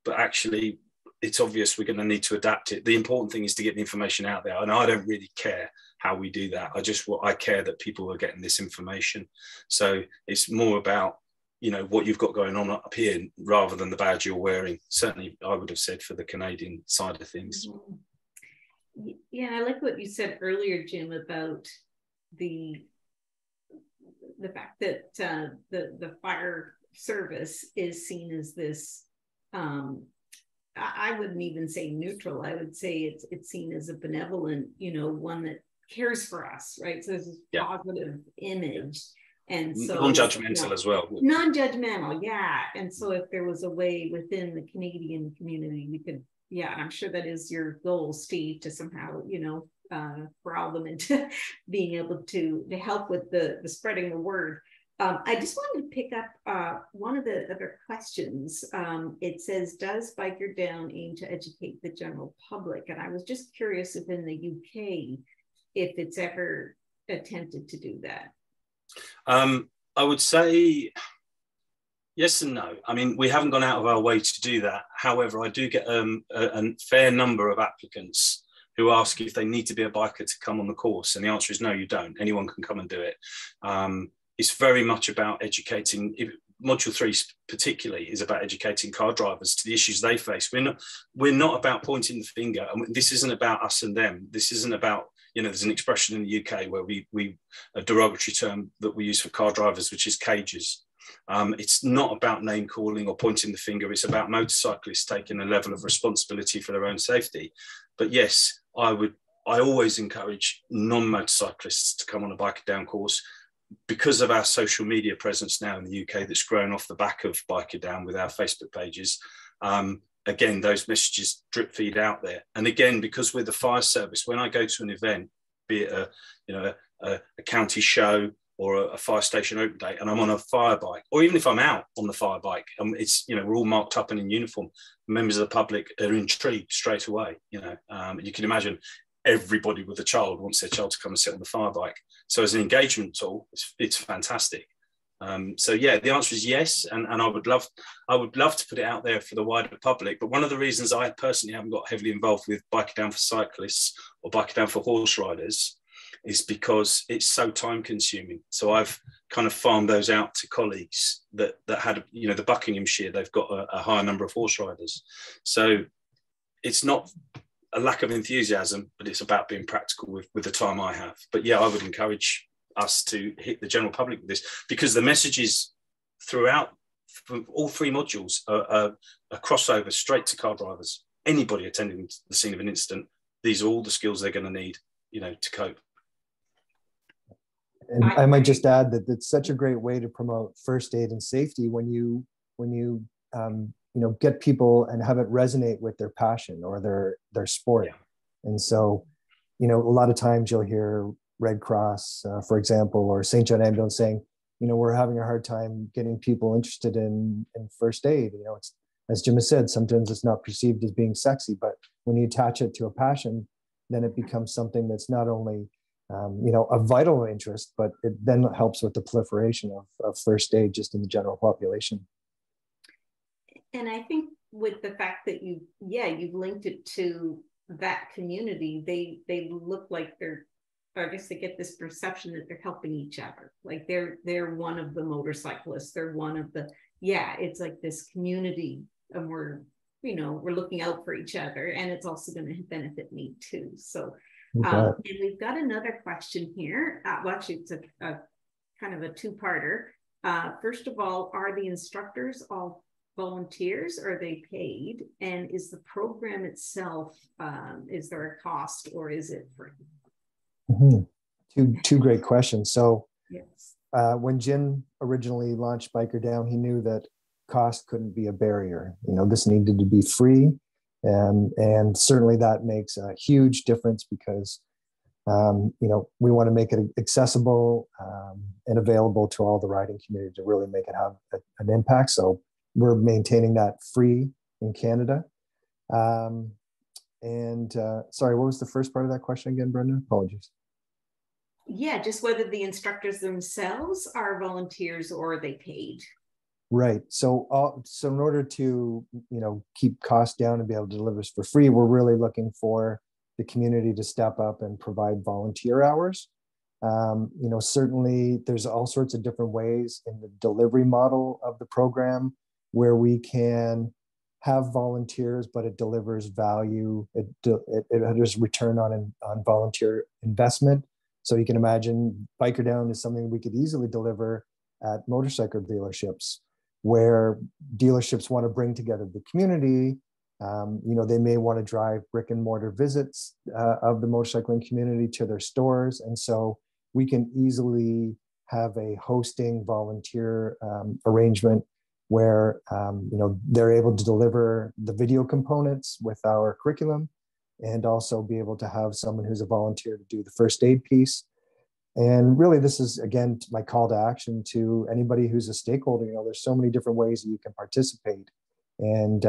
But actually, it's obvious we're going to need to adapt it. The important thing is to get the information out there. And I don't really care how we do that. I care that people are getting this information. So it's more about, what you've got going on up here rather than the badge you're wearing. Certainly, I would have said for the Canadian side of things. Yeah, I like what you said earlier, Jim, about the fact that the fire service is seen as this, I wouldn't even say neutral. I would say it's seen as a benevolent, one that cares for us, right? So there's this positive image. And so non-judgmental as well. Non-judgmental, yeah. And so if there was a way within the Canadian community, we could, and I'm sure that is your goal, Steve, to somehow, corral them into being able to help with the spreading the word. I just wanted to pick up one of the other questions. It says, does Biker Down aim to educate the general public? And I was just curious if in the UK, if it's ever attempted to do that. I would say yes and no. I mean, we haven't gone out of our way to do that. However, I do get a fair number of applicants who ask if they need to be a biker to come on the course. And the answer is no, you don't. Anyone can come and do it. It's very much about educating. Module 3 particularly is about educating car drivers to the issues they face. We're not about pointing the finger. And this isn't about us and them. This isn't about, there's an expression in the UK where we a derogatory term that we use for car drivers, which is cages. It's not about name calling or pointing the finger. It's about motorcyclists taking a level of responsibility for their own safety. But yes, I always encourage non-motorcyclists to come on a Biker Down course because of our social media presence now in the UK that's grown off the back of Biker Down with our Facebook pages. Again, those messages drip feed out there. And again, because we're the fire service, when I go to an event, be it a county show or a fire station open day, and I'm on a fire bike, or even if I'm out on the fire bike, it's, we're all marked up and in uniform, members of the public are intrigued straight away. You can imagine everybody with a child wants their child to come and sit on the fire bike. So as an engagement tool, it's fantastic. So yeah, the answer is yes, and I would love to put it out there for the wider public. But one of the reasons I personally haven't got heavily involved with Biker Down for cyclists or Biker Down for horse riders is because it's so time consuming. So I've kind of farmed those out to colleagues that had, the Buckinghamshire, they've got a higher number of horse riders. So it's not a lack of enthusiasm, but it's about being practical with the time I have. But yeah, I would encourage us to hit the general public with this, because the messages throughout from all 3 modules are a crossover straight to car drivers. Anybody attending the scene of an incident, these are all the skills they're going to need, to cope. And I might just add that it's such a great way to promote first aid and safety when you get people and have it resonate with their passion or their sport. Yeah. And so, a lot of times you'll hear Red Cross, for example, or St. John Ambulance saying, we're having a hard time getting people interested in first aid. It's, as Jim has said, sometimes it's not perceived as being sexy, but when you attach it to a passion, then it becomes something that's not only a vital interest, but it then helps with the proliferation of first aid just in the general population. And I think with the fact that you've linked it to that community, they look like I guess they get this perception that they're helping each other. Like they're one of the motorcyclists. They're one of the, it's like this community, and we're looking out for each other, and it's also going to benefit me too. So, and we've got another question here. Well, actually, it's a kind of a 2-parter. First of all, are the instructors all volunteers? Are they paid? And is the program itself, is there a cost or is it free? Mm-hmm. Two great questions. So yes. When Jim originally launched Biker Down, he knew that cost couldn't be a barrier. This needed to be free. And certainly that makes a huge difference because, we want to make it accessible and available to all the riding community to really make it have an impact. So we're maintaining that free in Canada. Sorry, what was the first part of that question again, Brenda? Apologies. Yeah, just whether the instructors themselves are volunteers or are they paid? Right. So in order to, keep costs down and be able to deliver this for free, we're really looking for the community to step up and provide volunteer hours. Certainly there's all sorts of different ways in the delivery model of the program where we can have volunteers, but it delivers value. It has return on volunteer investment. So you can imagine Biker Down is something we could easily deliver at motorcycle dealerships, where dealerships want to bring together the community. They may want to drive brick and mortar visits of the motorcycling community to their stores. And so we can easily have a hosting volunteer arrangement where, they're able to deliver the video components with our curriculum and also be able to have someone who's a volunteer to do the first aid piece. And really, this is, again, my call to action to anybody who's a stakeholder. You know, there's so many different ways that you can participate. And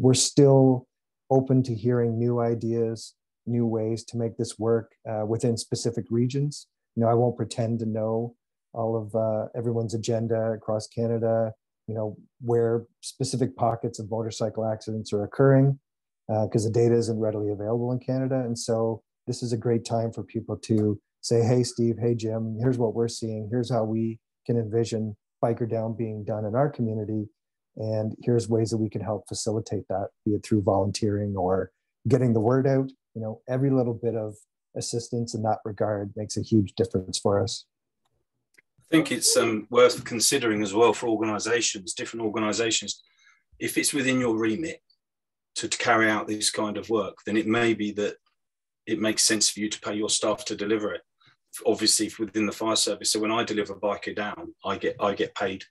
we're still open to hearing new ideas, new ways to make this work within specific regions. You know, I won't pretend to know all of everyone's agenda across Canada, you know, where specific pockets of motorcycle accidents are occurring, because the data isn't readily available in Canada. And so this is a great time for people to say, hey, Steve, hey, Jim, here's what we're seeing. Here's how we can envision Biker Down being done in our community. And here's ways that we can help facilitate that, be it through volunteering or getting the word out. You know, every little bit of assistance in that regard makes a huge difference for us. I think it's worth considering as well for organisations, different organisations. If it's within your remit to carry out this kind of work, then it may be that it makes sense for you to pay your staff to deliver it. Obviously, within the fire service, so when I deliver Biker Down, I get paid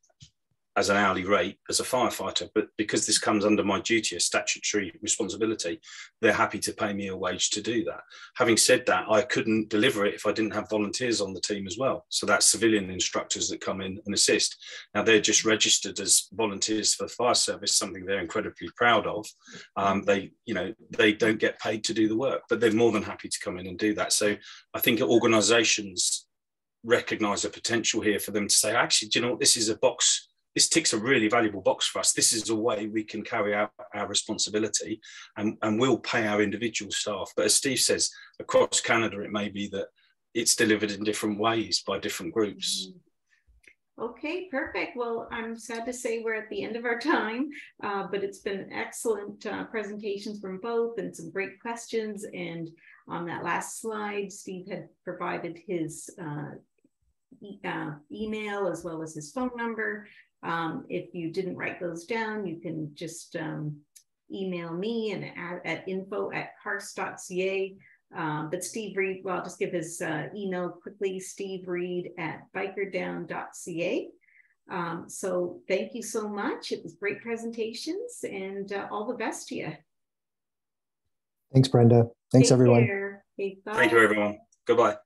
as an hourly rate as a firefighter, but because this comes under my duty, a statutory responsibility, they're happy to pay me a wage to do that. Having said that, I couldn't deliver it if I didn't have volunteers on the team as well. So that's civilian instructors that come in and assist. Now they're just registered as volunteers for the fire service, something they're incredibly proud of. They don't get paid to do the work, but they're more than happy to come in and do that. So I think organisations recognise a potential here for them to say, actually, do you know what, this is a box. This ticks a really valuable box for us. This is a way we can carry out our responsibility, and we'll pay our individual staff. But as Steve says, across Canada, it may be that it's delivered in different ways by different groups. Okay, perfect. Well, I'm sad to say we're at the end of our time, but it's been excellent presentations from both and some great questions. And on that last slide, Steve had provided his email as well as his phone number. If you didn't write those down, you can just email me and at info@karst.ca. But Steve Reed, well, I'll just give his email quickly, stevereed@bikerdown.ca. So thank you so much. It was great presentations, and all the best to you. Thanks, Brenda. Thanks, everyone. Take care. Okay, bye. Thank you, everyone. Goodbye.